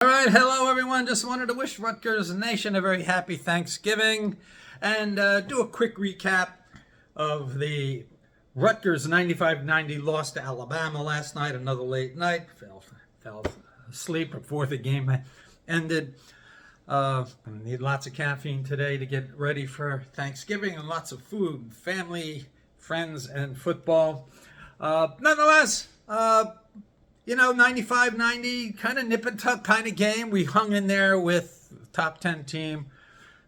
All right, hello everyone. Just wanted to wish Rutgers Nation a very happy Thanksgiving and do a quick recap of the Rutgers 95-90 loss to Alabama last night. Another late night. Fell asleep before the game ended. I need lots of caffeine today to get ready for Thanksgiving and lots of food, family, friends, and football. Nonetheless, 95-90, kind of nip and tuck kind of game. We hung in there with the top 10 team,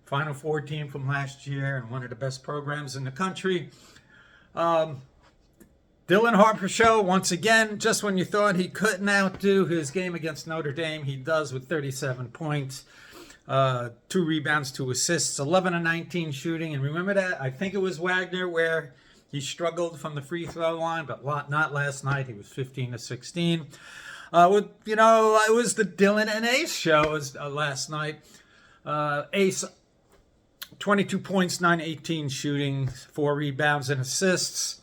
Final Four team from last year, and one of the best programs in the country. Dylan Harper show, once again, just when you thought he couldn't outdo his game against Notre Dame, he does with 37 points, 2 rebounds, 2 assists, 11 of 19 shooting. And remember that? I think it was Wagner where he struggled from the free throw line, but not last night. He was 15 to 16. It was the Dylan and Ace show last night. Ace, 22 points, 9-18 shooting, 4 rebounds and assists.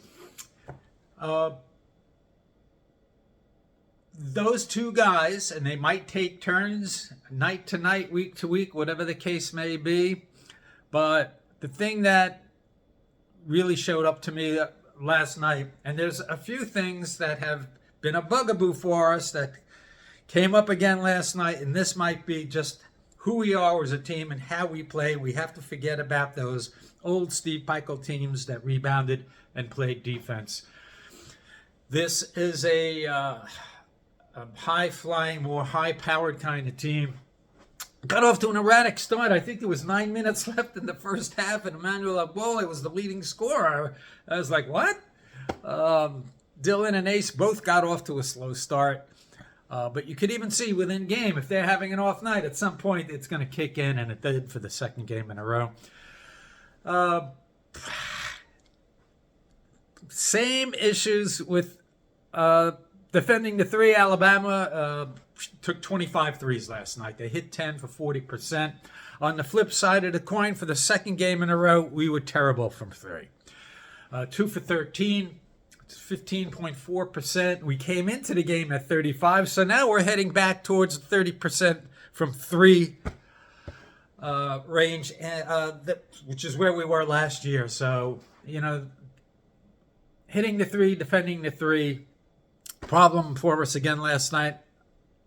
Those two guys, and they might take turns night to night, week to week, whatever the case may be. But the thing that really showed up to me last night, and there's a few things that have been a bugaboo for us that came up again last night, and this might be just who we are as a team and how we play. We have to forget about those old Steve Peichel teams that rebounded and played defense. This is a high-flying, more high-powered kind of team. Got off to an erratic start. I think there was 9 minutes left in the first half, and Emmanuel Agbole was the leading scorer. I was like, what? Dylan and Ace both got off to a slow start. But you could even see within game, if they're having an off night, at some point it's going to kick in, and it did for the second game in a row. Same issues with defending the three. Alabama took 25 threes last night. They hit 10 for 40%. On the flip side of the coin, for the second game in a row, we were terrible from three. 2 for 13, 15.4%. We came into the game at 35, so now we're heading back towards 30% from three range, which is where we were last year. So, hitting the three, defending the three, problem for us again last night.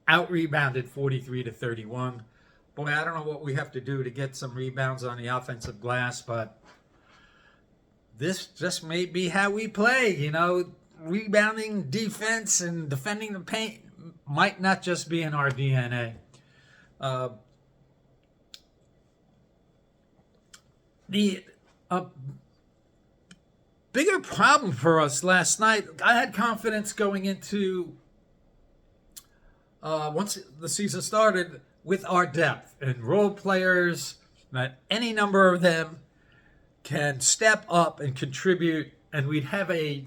Out-rebounded 43 to 31. Boy, I don't know what we have to do to get some rebounds on the offensive glass, but this just may be how we play. Rebounding, defense, and defending the paint might not just be in our DNA. The bigger problem for us last night, I had confidence going into once the season started with our depth and role players, that any number of them can step up and contribute, and we'd have a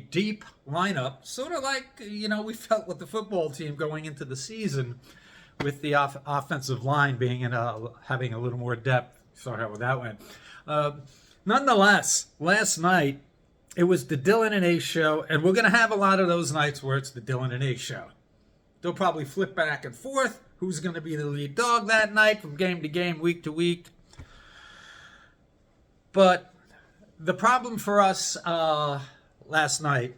deep lineup, sort of like, we felt with the football team going into the season with the offensive line being having a little more depth. Sorry how that went. Nonetheless, last night, it was the Dylan and Ace show, and we're going to have a lot of those nights where it's the Dylan and Ace show. They'll probably flip back and forth. Who's going to be the lead dog that night from game to game, week to week? But the problem for us last night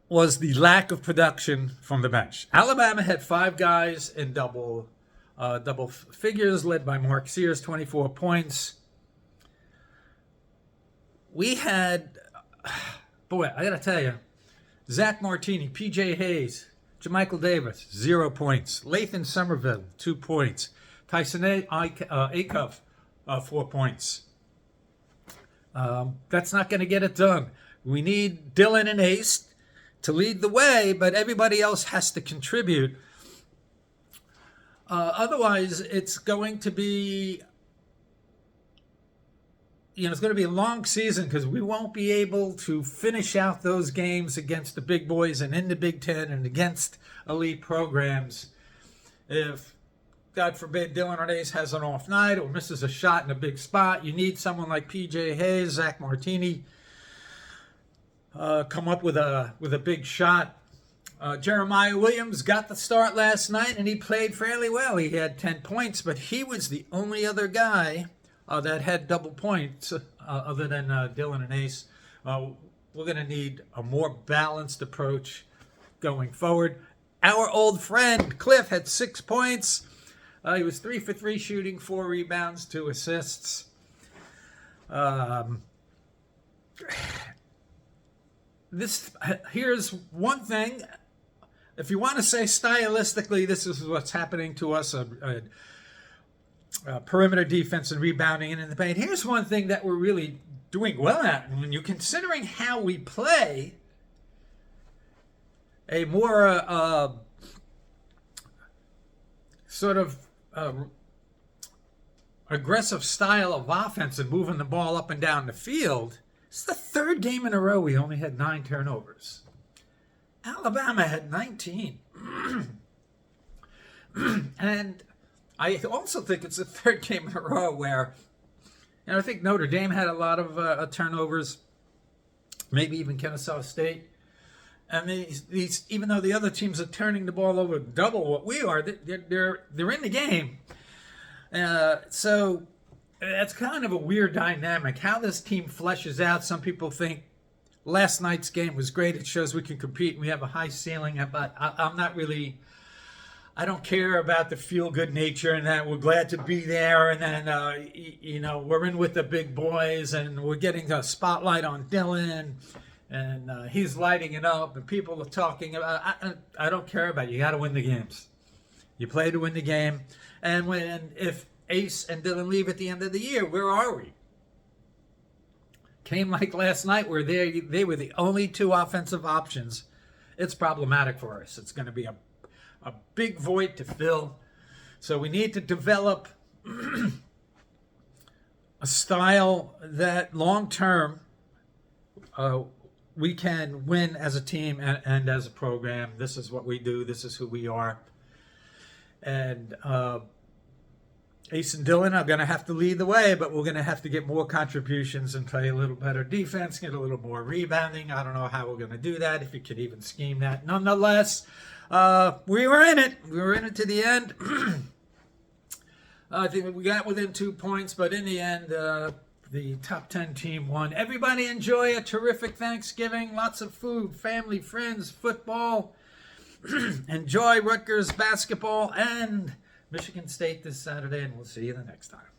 was the lack of production from the bench. Alabama had 5 guys in double figures, led by Mark Sears, 24 points. We had, boy, I got to tell you, Zach Martini, P.J. Hayes, Jamichael Davis, 0 points. Lathan Somerville, 2 points. Tyson Acuff, 4 points. That's not going to get it done. We need Dylan and Ace to lead the way, but everybody else has to contribute. Otherwise, it's going to be, it's going to be a long season because we won't be able to finish out those games against the big boys and in the Big Ten and against elite programs. If, God forbid, Dylan or Ace has an off night or misses a shot in a big spot, you need someone like P.J. Hayes, Zach Martini, come up with a big shot. Jeremiah Williams got the start last night, and he played fairly well. He had 10 points, but he was the only other guy that had double points other than Dylan and Ace. We're going to need a more balanced approach going forward. Our old friend Cliff had 6 points. He was 3 for 3 shooting, 4 rebounds, 2 assists. Here's one thing. If you want to say stylistically, this is what's happening to us, perimeter defense and rebounding and in the paint. Here's one thing that we're really doing well at. And when you're considering how we play a more sort of aggressive style of offense and moving the ball up and down the field, it's the 3rd game in a row we only had 9 turnovers. Alabama had 19. And I also think it's the 3rd game in a row where, I think Notre Dame had a lot of turnovers, maybe even Kennesaw State. And these, even though the other teams are turning the ball over double what we are, they're in the game. So that's kind of a weird dynamic. How this team fleshes out, some people think last night's game was great. It shows we can compete and we have a high ceiling. But I'm not really, I don't care about the feel-good nature and that we're glad to be there. And then, we're in with the big boys and we're getting a spotlight on Dylan. And he's lighting it up, and people are talking about. I don't care about it. You got to win the games. You play to win the game, and if Ace and Dylan leave at the end of the year, where are we? Game like last night, where they were the only 2 offensive options. It's problematic for us. It's going to be a big void to fill. So we need to develop a style that long term. We can win as a team and as a program. This is what we do. This is who we are. And Ace and Dylan are going to have to lead the way, but we're going to have to get more contributions and play a little better defense, get a little more rebounding. I don't know how we're going to do that, if you could even scheme that. Nonetheless, we were in it. We were in it to the end. I think we got within 2 points, but in the end, the top 10 team won. Everybody enjoy a terrific Thanksgiving. Lots of food, family, friends, football. Enjoy Rutgers basketball and Michigan State this Saturday, and we'll see you the next time.